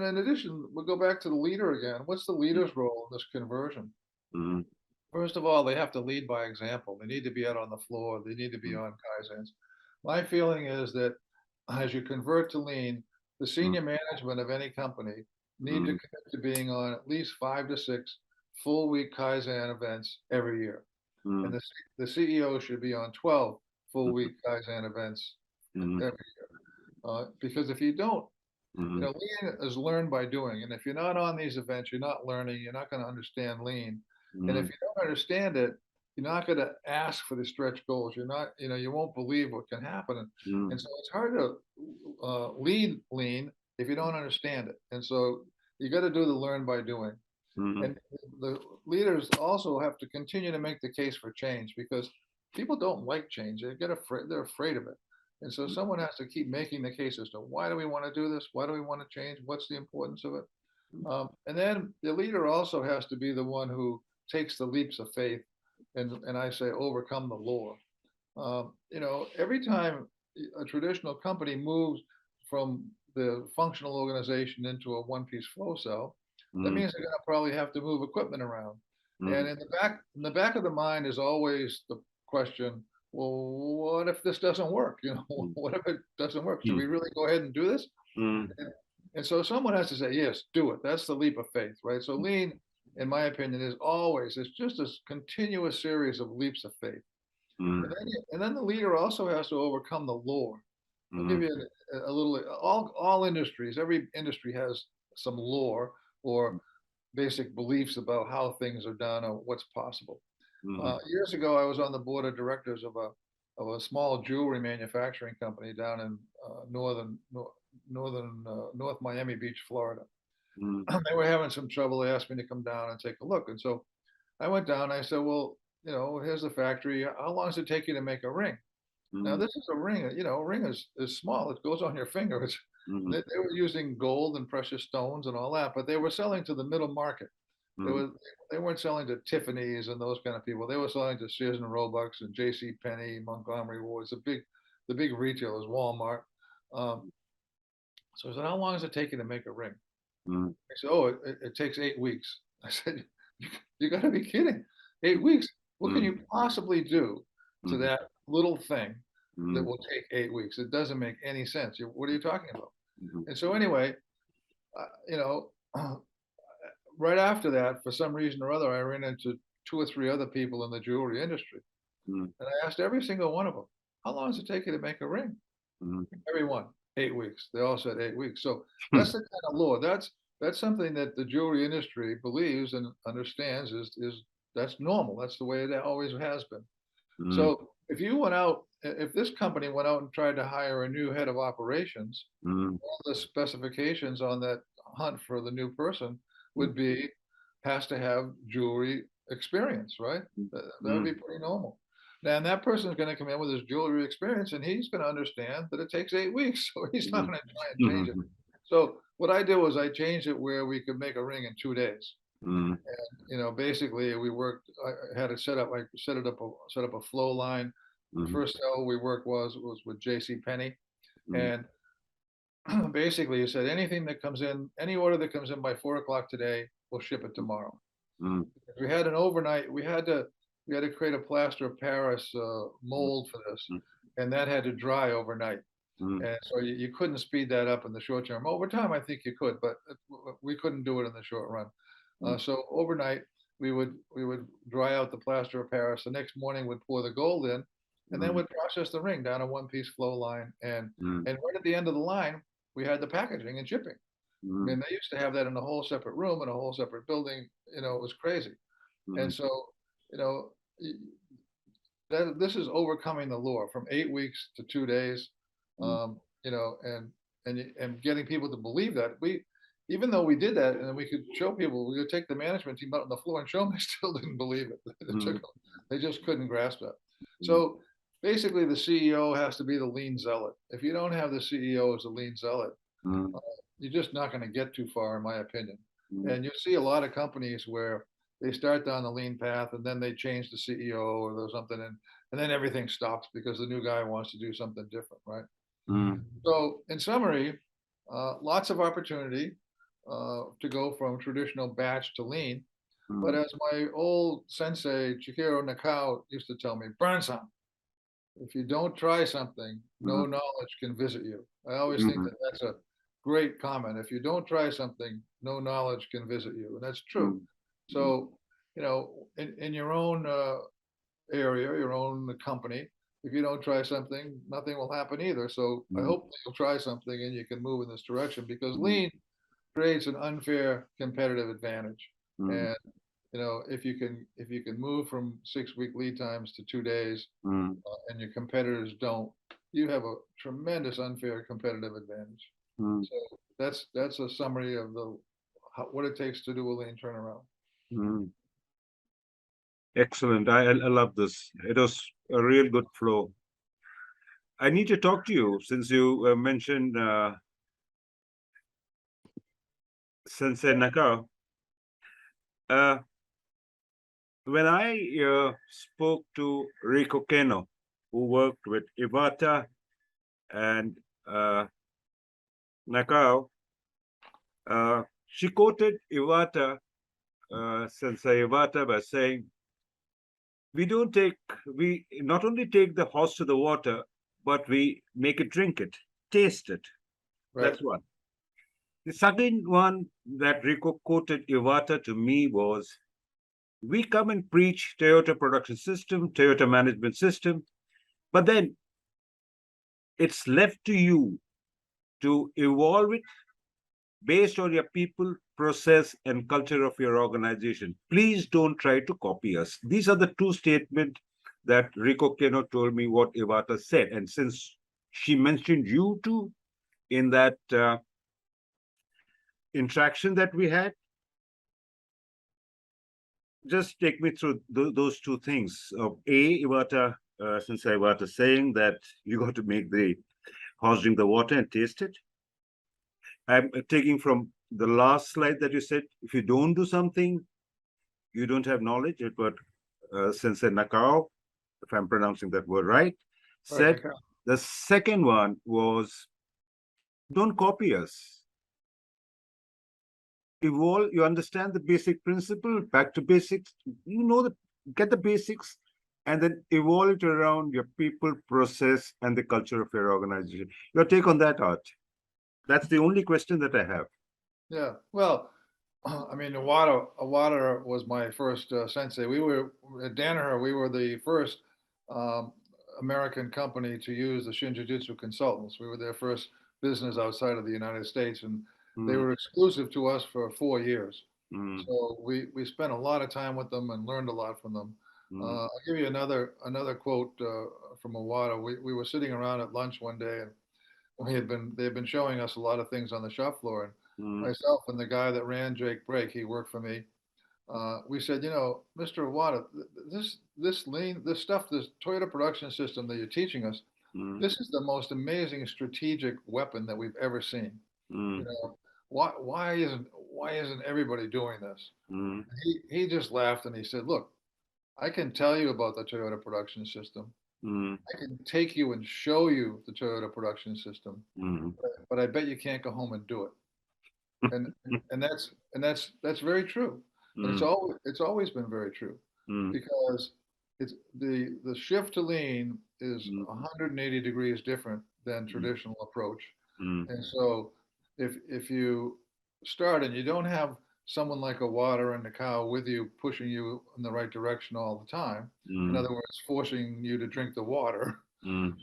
in addition, we'll go back to the leader again. What's the leader's role in this conversion? Mm-hmm. First of all, they have to lead by example. They need to be out on the floor. They need to be on Kaizens. My feeling is that as you convert to lean, the senior management of any company need to commit to being on at least 5 to 6 full week Kaizen events every year. And the CEO should be on 12 full week Kaizen events every year. Because if you don't, lean is learned by doing. And if you're not on these events, you're not learning, you're not going to understand lean. And if you don't understand it, you're not going to ask for the stretch goals. You're not, you won't believe what can happen. And so it's hard to lead lean if you don't understand it. And so you got to do the learn by doing. And the leaders also have to continue to make the case for change, because people don't like change. They get afraid. They're afraid of it. And so someone has to keep making the case as to why do we want to do this? Why do we want to change? What's the importance of it? And then the leader also has to be the one who takes the leaps of faith, and I say overcome the law. Every time a traditional company moves from the functional organization into a one-piece flow cell, that means they're going to probably have to move equipment around. And in the back of the mind is always the question, well, what if this doesn't work? What if it doesn't work? Should we really go ahead and do this? And so someone has to say, yes, do it. That's the leap of faith, right? So lean, in my opinion, it's just a continuous series of leaps of faith. And then the leader also has to overcome the lore. I'll give you a little, all industries, every industry has some lore or basic beliefs about how things are done or what's possible. Years ago, I was on the board of directors of a small jewelry manufacturing company down in North Miami Beach, Florida. They were having some trouble. They asked me to come down and take a look. And so I went down. I said, well, here's the factory. How long does it take you to make a ring? Now, this is a ring. A ring is small. It goes on your finger. They were using gold and precious stones and all that, but they were selling to the middle market. They weren't selling to Tiffany's and those kind of people. They were selling to Sears and Roebuck and J.C. Penney, Montgomery Ward, the big retailers, Walmart. So I said, how long does it take you to make a ring? They said, oh, it takes 8 weeks. I said, you got to be kidding. 8 weeks? What can you possibly do to that little thing that will take 8 weeks? It doesn't make any sense. What are you talking about? And so anyway, right after that, for some reason or other, I ran into 2 or 3 other people in the jewelry industry. And I asked every single one of them, how long does it take you to make a ring? Everyone, 8 weeks. They all said 8 weeks. So that's the kind of law. That's something that the jewelry industry believes and understands is that's normal. That's the way it always has been. So if this company went out and tried to hire a new head of operations, all the specifications on that hunt for the new person would be, has to have jewelry experience, right? That would be pretty normal. And that person is going to come in with his jewelry experience, and he's going to understand that it takes 8 weeks. So he's not going to try and change it. So what I did was I changed it where we could make a ring in 2 days. And basically we worked. I had it set up. I set up a flow line. The first cell we worked was with J.C. Penney, and basically he said anything that comes in, any order that comes in by 4 o'clock today, we'll ship it tomorrow. We had an overnight. We had to create a plaster of Paris mold for this, and that had to dry overnight. And so you couldn't speed that up in the short term. Over time, I think you could, but we couldn't do it in the short run. So overnight, we would dry out the plaster of Paris. The next morning, we'd pour the gold in, and then we'd process the ring down a one-piece flow line. And right at the end of the line, we had the packaging and shipping. I mean, they used to have that in a whole separate room in a whole separate building. It was crazy. And so, this is overcoming the law from 8 weeks to 2 days. And getting people to believe that. Even though we did that and we could show people, we could take the management team out on the floor and show them, they still didn't believe it. They just couldn't grasp that. So basically the CEO has to be the lean zealot. If you don't have the CEO as a lean zealot, you're just not going to get too far, in my opinion. And you see a lot of companies where they start down the lean path and then they change the CEO or something, and then everything stops because the new guy wants to do something different, right? So in summary, lots of opportunity. to go from traditional batch to lean. But mm, as my old sensei, Chihiro Nakao, used to tell me, Burn-san, if you don't try something, mm, no knowledge can visit you. I always think mm, that that's a great comment. If you don't try something, no knowledge can visit you. And that's true. mm, mm, So, in your own area, your own company, if you don't try something, nothing will happen either. So I mm, hope you'll try something and you can move in this direction because mm, lean creates an unfair competitive advantage. mm, And if you can move from 6 week lead times to 2 days, mm, and your competitors don't, you have a tremendous unfair competitive advantage. mm, So that's a summary of what it takes to do a lean turnaround. mm. Excellent. I love this. It was a real good flow. I need to talk to you since you mentioned Sensei Nakao. Uh, when I spoke to Rico Keno, who worked with Iwata and Nakao, she quoted Iwata, Sensei Iwata, by saying, we not only take the horse to the water, but we make it drink it, taste it. Right. That's one. The second one that Rico quoted Iwata to me was, we come and preach Toyota production system, Toyota management system, but then it's left to you to evolve it based on your people, process, and culture of your organization. Please don't try to copy us. These are the two statements that Rico Keno told me what Iwata said. And since she mentioned you too in that interaction that we had, just take me through those two things. Iwata, since Iwata saying that you got to make the horse drink the water and taste it. I'm taking from the last slide that you said, if you don't do something, you don't have knowledge. It was Sensei Nakao, if I'm pronouncing that word right, Right, said. Nicole. The second one was, don't copy us. Evolve, you understand the basic principle, back to basics, get the basics, and then evolve it around your people, process, and the culture of your organization. Your take on that, Art? That's the only question that I have. Yeah. Well, I mean, Awada was my first sensei. We were at Danaher. We were the first um, American company to use the Shinjitsu consultants. We were their first business outside of the United States, and they Mm, were exclusive to us for 4 years. mm, So we spent a lot of time with them and learned a lot from them. mm, I'll give you another quote from Awada. We were sitting around at lunch one day, and they've been showing us a lot of things on the shop floor, and mm, myself and the guy that ran Jake Brake, he worked for me. We said, Mr. Awada, this stuff, this Toyota production system that you're teaching us, mm, this is the most amazing strategic weapon that we've ever seen. You mm, know, why isn't everybody doing this? mm, He just laughed and he said, look, I can tell you about the Toyota production system. mm, I can take you and show you the Toyota production system, mm, but I bet you can't go home and do it. And that's very true. And mm, it's always been very true mm, because it's the shift to lean is mm, 180 degrees different than mm, traditional approach. mm, And so if you start and you don't have someone like a water and a cow with you pushing you in the right direction all the time, in mm, other words, forcing you to drink the water, mm,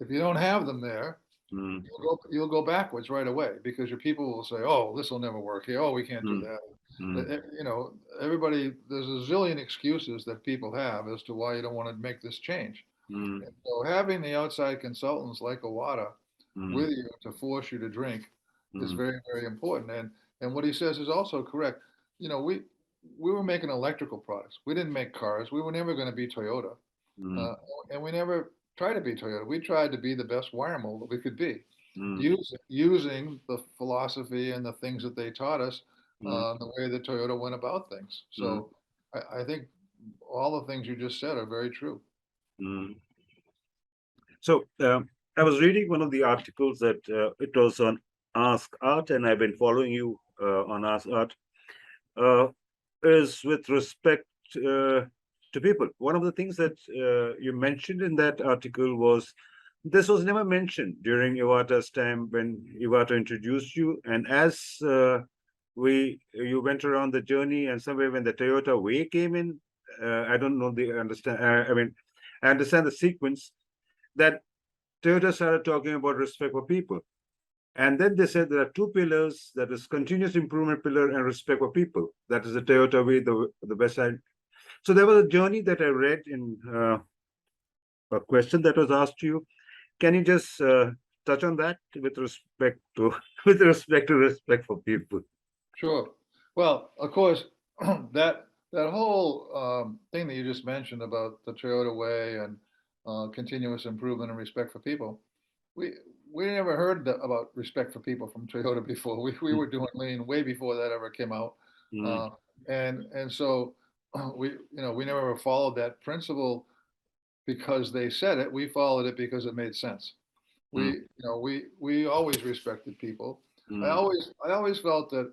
if you don't have them there, mm, you'll go backwards right away because your people will say, "Oh, this will never work here. Oh, we can't do mm, that." mm, Everybody. There's a zillion excuses that people have as to why you don't want to make this change. mm, And so having the outside consultants like Awada mm, with you to force you to drink is mm, very, very important. And what he says is also correct. You know, we were making electrical products. We didn't make cars. We were never going to be Toyota, mm, uh, and we never tried to be Toyota. We tried to be the best wire mold that we could be, mm, using the philosophy and the things that they taught us, mm, the way that Toyota went about things. mm, So I think all the things you just said are very true. mm. So I was reading one of the articles that it was on Ask Art, and I've been following you on us, Art, is with respect to people. One of the things that you mentioned in that article was this was never mentioned during Iwata's time when Iwata introduced you. And as you went around the journey, and somewhere when the Toyota way came in, I don't know the understand. I mean, I understand the sequence that Toyota started talking about respect for people. And then they said there are two pillars, that is continuous improvement pillar and respect for people. That is the Toyota way, the best side. So there was a journey that I read in a question that was asked to you. Can you just touch on that with respect to respect for people? Sure. Well, of course, that whole thing that you just mentioned about the Toyota way and continuous improvement and respect for people, we we never heard about respect for people from Toyota before. We were doing lean way before that ever came out, Mm, uh, and so we never followed that principle because they said it. We followed it because it made sense. mm, We always respected people. I mm, always felt that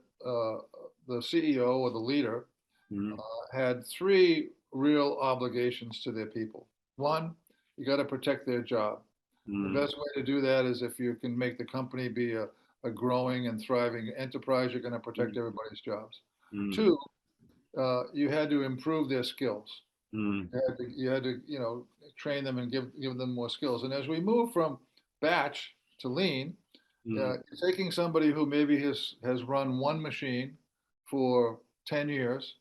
the CEO or the leader mm, had three real obligations to their people. One, you got to protect their job. The mm, best way to do that is if you can make the company be a growing and thriving enterprise, you're going to protect mm, everybody's jobs. mm, Two, you had to improve their skills. mm, You had to train them and give them more skills. And as we move from batch to lean, mm, taking somebody who maybe has run one machine for 10 years,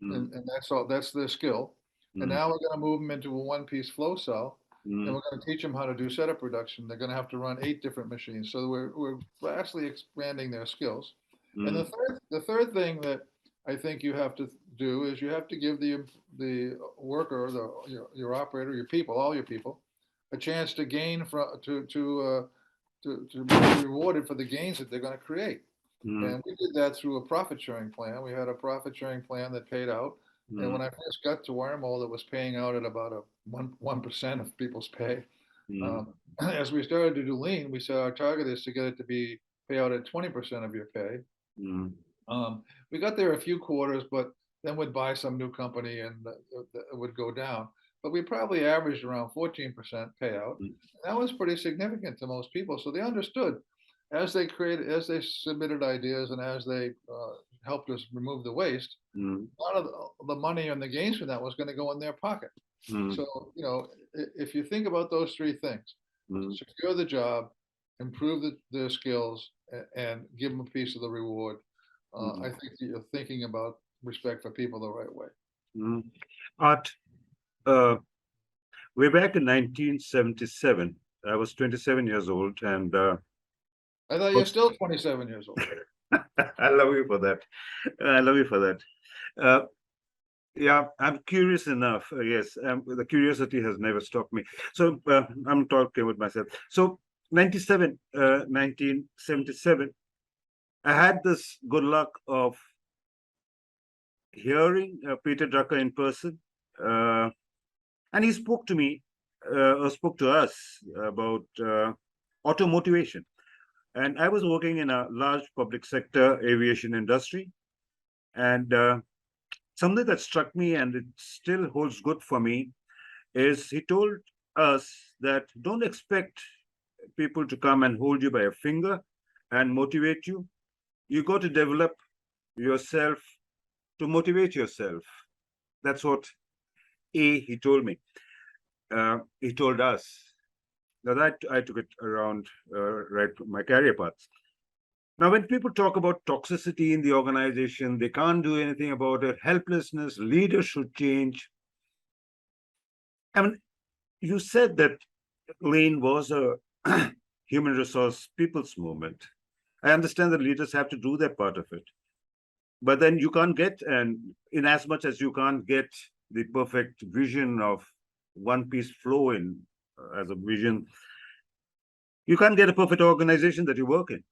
mm, and that's all, that's their skill. And mm, now we're going to move them into a one-piece flow cell, and mm, we're going to teach them how to do setup production. They're going to have to run 8 different machines. So we're vastly expanding their skills. And mm, the third thing that I think you have to do is you have to give the worker, your operator, your people, all your people, a chance to gain from to be rewarded for the gains that they're going to create. mm, And we did that through a profit sharing plan. We had a profit sharing plan that paid out. And mm, when I first got to Wormhole, it was paying out at about a 1% of people's pay. mm, Um, as we started to do lean, we said our target is to get it to be pay out at 20% of your pay. mm, We got there a few quarters, but then we'd buy some new company and it would go down. But we probably averaged around 14% payout. mm, That was pretty significant to most people. So they understood as they submitted ideas and as they helped us remove the waste, mm, a lot of the money and the gains from that was going to go in their pocket. mm, So, if you think about those three things, mm, secure the job, improve their skills, and give them a piece of the reward, I mm, think that you're thinking about respect for people the right way. mm. Art, uh, way back in 1977, I was 27 years old, and I thought you're still 27 years old. I love you for that. I love you for that. Uh, yeah, I'm curious enough. Yes, the curiosity has never stopped me. So I'm talking with myself. So 1977, I had this good luck of hearing Peter Drucker in person, uh, and he spoke to me, or spoke to us about auto motivation. And I was working in a large public sector aviation industry, and something that struck me and it still holds good for me is he told us that don't expect people to come and hold you by a finger and motivate you. You got to develop yourself to motivate yourself. That's what he told me. He told us. Now that I took it around right my career path. Now, when people talk about toxicity in the organization, they can't do anything about it, helplessness, leaders should change. I mean, you said that lean was a human resource people's movement. I understand that leaders have to do their part of it. But then you can't get, and in as much as you can't get the perfect vision of one piece flow in as a vision, you can't get a perfect organization that you work in.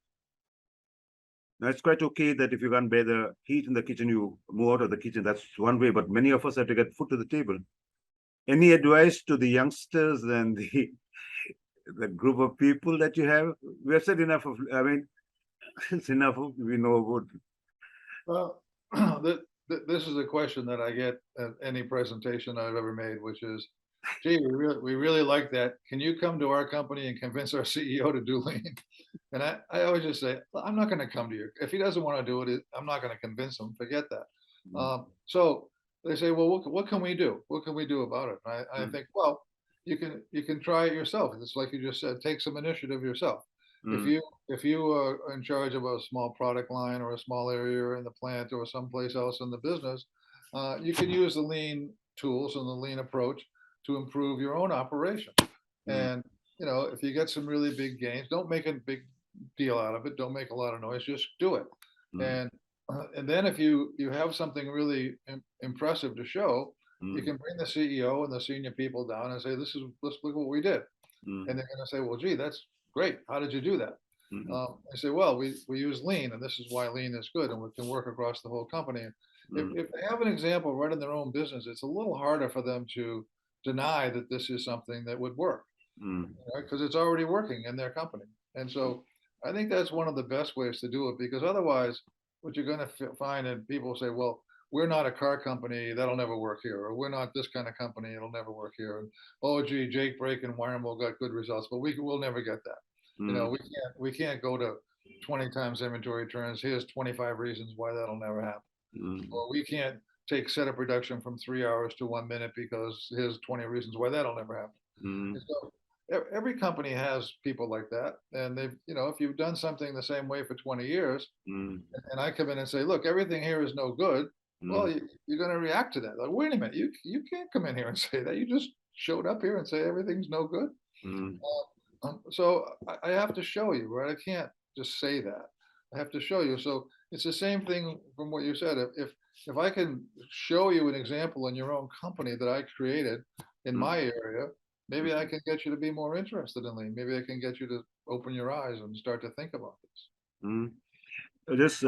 Now, it's quite okay that if you can't bear the heat in the kitchen, you move out of the kitchen. That's one way, but many of us have to get food to the table. Any advice to the youngsters and the group of people that you have? We have said enough of, I mean, it's enough of, we know about Well, this is a question that I get at any presentation I've ever made, which is, gee, we really like that. Can you come to our company and convince our CEO to do lean? And I always just say, "Well, I'm not going to come to you. If he doesn't want to do it, I'm not going to convince him. Forget that." Mm, So they say, well, what can we do? What can we do about it? I mm, think, well, you can try it yourself. It's like you just said, take some initiative yourself. If mm, you if you are in charge of a small product line or a small area in the plant or someplace else in the business, you can use the lean tools and the lean approach to improve your own operation. mm, And if you get some really big gains, don't make a big deal out of it. Don't make a lot of noise. Just do it. mm, And then if you have something really impressive to show, you mm, can bring the CEO and the senior people down and say, let's look what we did. mm, And they're going to say, well, gee, that's great. How did you do that? mm, I say, well, we use lean, and this is why lean is good, and we can work across the whole company. mm, If they have an example right in their own business, it's a little harder for them to deny that this is something that would work, mm, right? Because it's already working in their company. And so I think that's one of the best ways to do it, because otherwise, what you're going to find, and people say, well, we're not a car company, that'll never work here, or we're not this kind of company, it'll never work here. And oh, gee, Jake Brake and BYRNE got good results, but we'll never get that. mm, We can't go to 20 times inventory turns. Here's 25 reasons why that'll never happen. mm, Or we can't take setup reduction from 3 hours to 1 minute because here's 20 reasons why that'll never happen. mm, And so every company has people like that. And if you've done something the same way for 20 years, mm, and I come in and say, look, everything here is no good, well, mm, you're going to react to that. Like, wait a minute, you can't come in here and say that. You just showed up here and say everything's no good. mm, So I have to show you, right? I can't just say that. I have to show you. So it's the same thing from what you said. If I can show you an example in your own company that I created in mm, my area, maybe I mm, can get you to be more interested in lean. Maybe I can get you to open your eyes and start to think about this. mm. This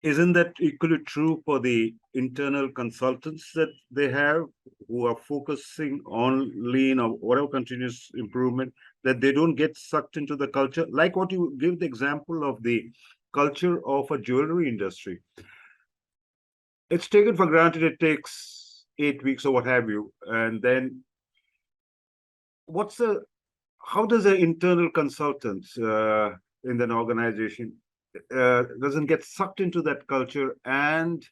isn't that equally true for the internal consultants that they have who are focusing on lean or whatever continuous improvement, that they don't get sucked into the culture? Like what you give the example of the culture of a jewelry industry. It's taken for granted it takes 8 weeks or what have you. And then what's the how does an internal consultant in an organization doesn't get sucked into that culture and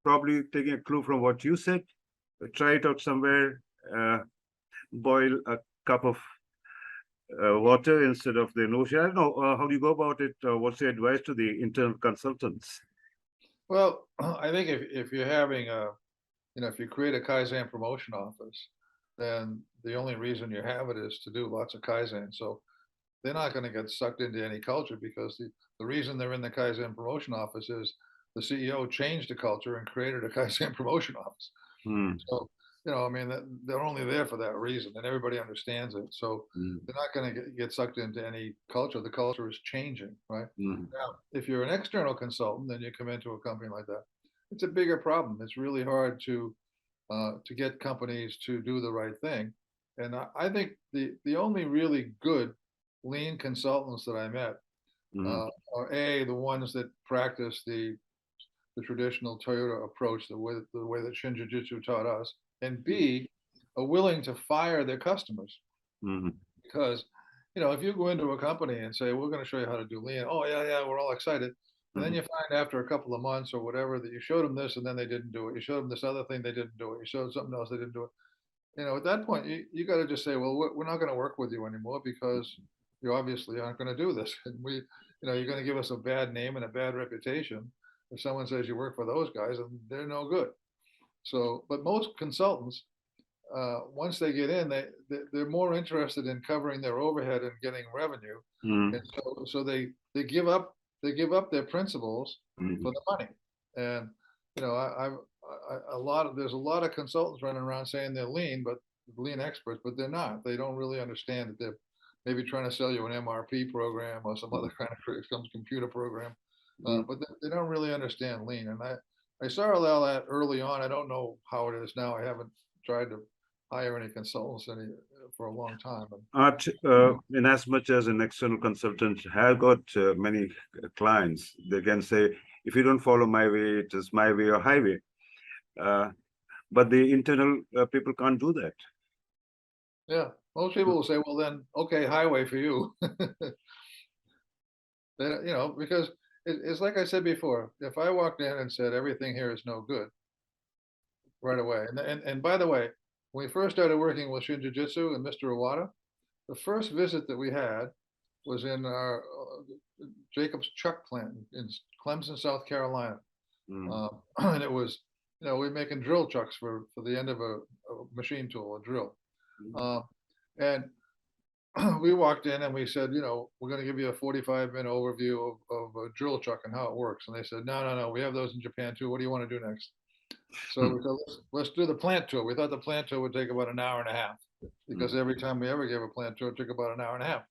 probably taking a clue from what you said, try it out somewhere, uh, boil a cup of water instead of the notion. I don't know. How do you go about it? What's your advice to the internal consultants? Well, I think if you're having if you create a Kaizen promotion office, then the only reason you have it is to do lots of Kaizen. So they're not going to get sucked into any culture, because the reason they're in the Kaizen promotion office is the CEO changed the culture and created a Kaizen promotion office. Mm, So, I mean, they're only there for that reason, and everybody understands it. So mm, they're not going to get sucked into any culture. The culture is changing, right? mm, Now, if you're an external consultant, then you come into a company like that. It's a bigger problem. It's really hard to get companies to do the right thing. And I think the only really good lean consultants that I met mm, are the ones that practice the traditional Toyota approach, the way that Shinjitsu taught us, and B, are willing to fire their customers. mm, Because, if you go into a company and say, we're going to show you how to do lean, oh, yeah, yeah, we're all excited. And then mm, you find after a couple of months or whatever that you showed them this and then they didn't do it. You showed them this other thing, they didn't do it. You showed something else, they didn't do it. At that point, you got to just say, well, we're not going to work with you anymore because you obviously aren't going to do this. And you're going to give us a bad name and a bad reputation. If someone says you work for those guys, and they're no good. So, but most consultants, once they get in, they're more interested in covering their overhead and getting revenue, and mm, so they give up their principles mm, for the money. And there's a lot of consultants running around saying they're lean, but lean experts, but they're not. They don't really understand that they're maybe trying to sell you an MRP program or some other kind of some computer program, mm, but they don't really understand lean. And I saw all that early on. I don't know how it is now. I haven't tried to hire any consultants for a long time. Art, in as much as an external consultant have got many clients, they can say, if you don't follow my way, it is my way or highway. But the internal people can't do that. Yeah, most people will say, well, then, okay, highway for you. Because it's like I said before, if I walked in and said everything here is no good right away, and by the way, when we first started working with Shin Jiu-Jitsu and Mr. Iwata, the first visit that we had was in our Jacob's Chuck plant in Clemson, South Carolina. And it was, we're making drill chucks for the end of a machine tool, a drill. And we walked in and we said, we're going to give you a 45-minute overview of a drill chuck and how it works. And they said, no, we have those in Japan too. What do you want to do next? So we said, let's do the plant tour. We thought the plant tour would take about an hour and a half because every time we ever gave a plant tour, it took about an hour and a half.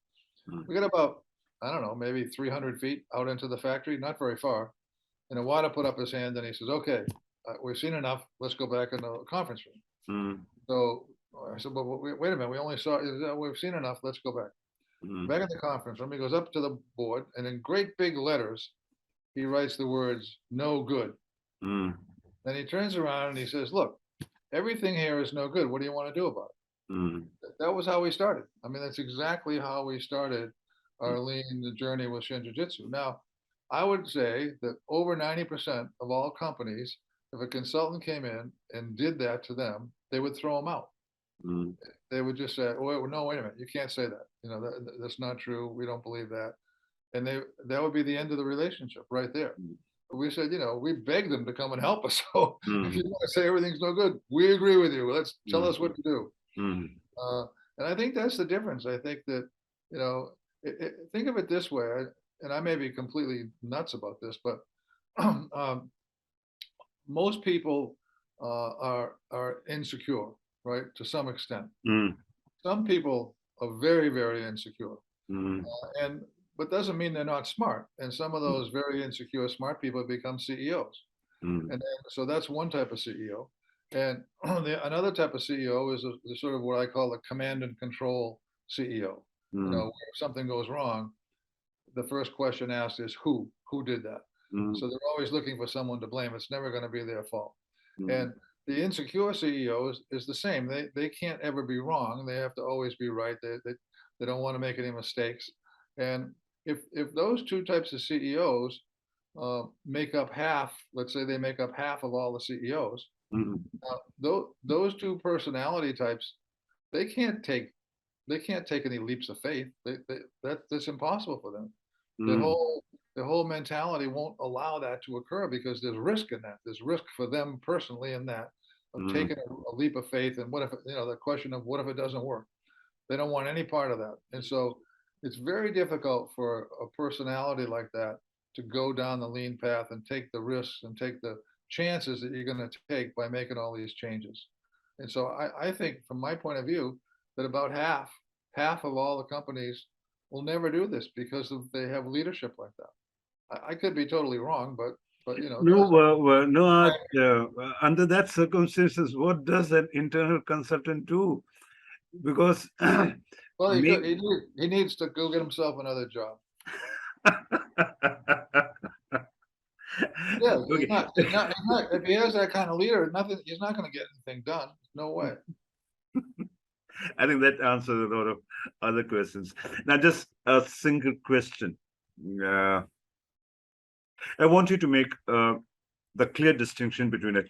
We got about, I don't know, maybe 300 feet out into the factory, not very far. And Iwata put up his hand and he says, okay, we've seen enough. Let's go back in the conference room. So I said, but wait a minute. We only saw, we've seen enough. Let's go back. Back in the conference room, he goes up to the board and in great big letters, he writes the words, no good. Then he turns around and he says, look, everything here is no good. What do you want to do about it? That was how we started. I mean, that's exactly how we started our lean journey with Shin Jiu-Jitsu. Now, I would say that over 90% of all companies, if a consultant came in and did that to them, they would throw them out. They would just say, oh, no, wait a minute, you can't say that. That's not true. We don't believe that. And that would be the end of the relationship right there. We said, we begged them to come and help us. So if you want to say everything's no good, we agree with you. Let's tell us what to do. And I think that's the difference. I think that, think of it this way, and I may be completely nuts about this, but most people are insecure, right? To some extent. Some people are very, very insecure. But doesn't mean they're not smart. And some of those very insecure, smart people become CEOs. And then, so that's one type of CEO. And another type of CEO is sort of what I call a command and control CEO. If something goes wrong, the first question asked is who did that? So they're always looking for someone to blame. It's never going to be their fault. And the insecure CEO is the same. They can't ever be wrong. They have to always be right. They don't want to make any mistakes. And if those two types of CEOs make up half, let's say they make up half of all the CEOs, those two personality types, they can't take any leaps of faith. That's impossible for them. The whole mentality won't allow that to occur because there's risk in that. There's risk for them personally in that of taking a leap of faith. And what if, the question of what if it doesn't work? They don't want any part of that. And so it's very difficult for a personality like that to go down the lean path and take the risks and take the chances that you're going to take by making all these changes. And so I think from my point of view that about half of all the companies will never do this because they have leadership like that. I could be totally wrong, but under that circumstances, what does an internal consultant do? Because well, he needs to go get himself another job. Yeah, okay. If he has that kind of leader, he's not going to get anything done. No way. I think that answers a lot of other questions. Now, just a single question. I want you to make the clear distinction between a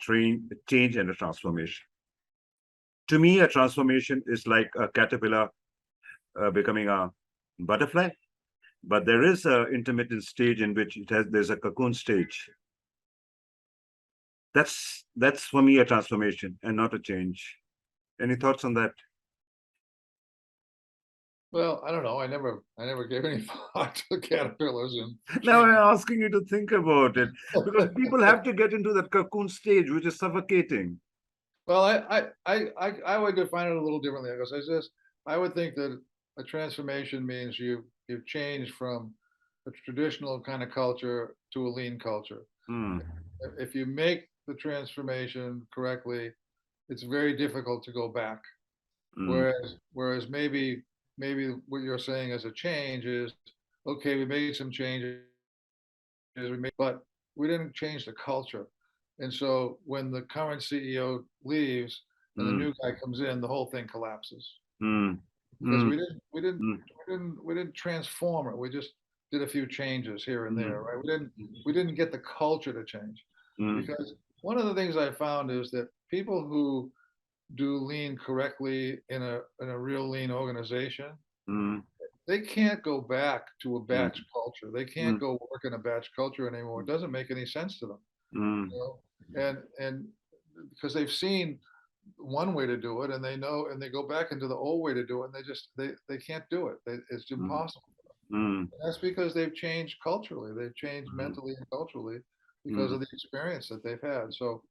change and a transformation. To me, a transformation is like a caterpillar becoming a butterfly, but there is an intermittent stage in which there's a cocoon stage. That's for me a transformation and not a change. Any thoughts on that? Well, I don't know. I never gave any thought to caterpillars. Now I'm asking you to think about it because people have to get into that cocoon stage, which is suffocating. Well, I would define it a little differently. Because I would think that a transformation means you've changed from a traditional kind of culture to a lean culture. If you make the transformation correctly, it's very difficult to go back. mm, Whereas maybe what you're saying as a change is, okay, we made some changes, but we didn't change the culture. And so when the current CEO leaves and the mm, new guy comes in, the whole thing collapses mm, because mm, mm, we didn't transform it. We just did a few changes here and there, mm, right? We didn't get the culture to change, mm, because one of the things I found is that people who do lean correctly in a real lean organization, mm, they can't go back to a mm, batch culture. They can't mm, go work in a batch culture anymore. It doesn't make any sense to them, mm, you know? And because they've seen one way to do it, and they know, and they go back into the old way to do it, and they can't do it. It's mm, impossible. mm, That's because they've changed culturally. They've changed mm, mentally and culturally because mm, of the experience that they've had. So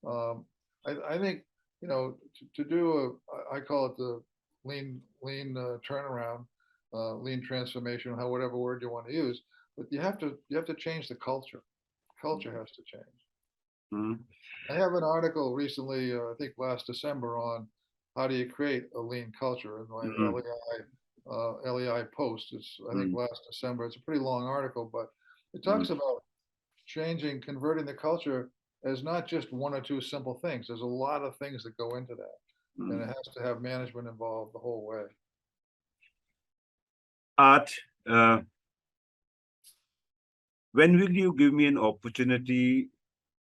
um, I think, to do I call it the lean turnaround, lean transformation, whatever word you want to use. But you have to change the culture. Culture has to change. mm, I have an article recently, I think last December, on how do you create a lean culture in my mm, LEI post. It's, I think, mm, last December. It's a pretty long article, but it mm, talks about converting the culture as not just one or two simple things. There's a lot of things that go into that, and it mm. has to have management involved the whole way. Art, uh, when will you give me an opportunity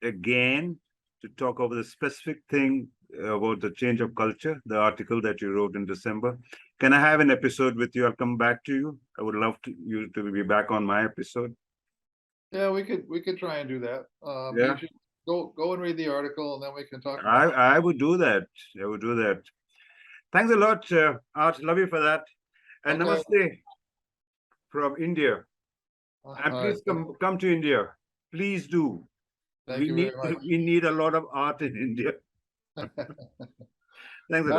again to talk over the specific thing about the change of culture, the article that you wrote in December? Can I have an episode with you? I'll come back to you. I would love you to be back on my episode. Yeah, we could try and do that. You Yeah, should go and read the article, and then we can talk more. I would do that. I would do that. Thanks a lot, Art. Love you for that. And Okay. namaste from India. All And right. please come to India. Please do. Thank you very much. We need a lot of art in India. Thanks a lot.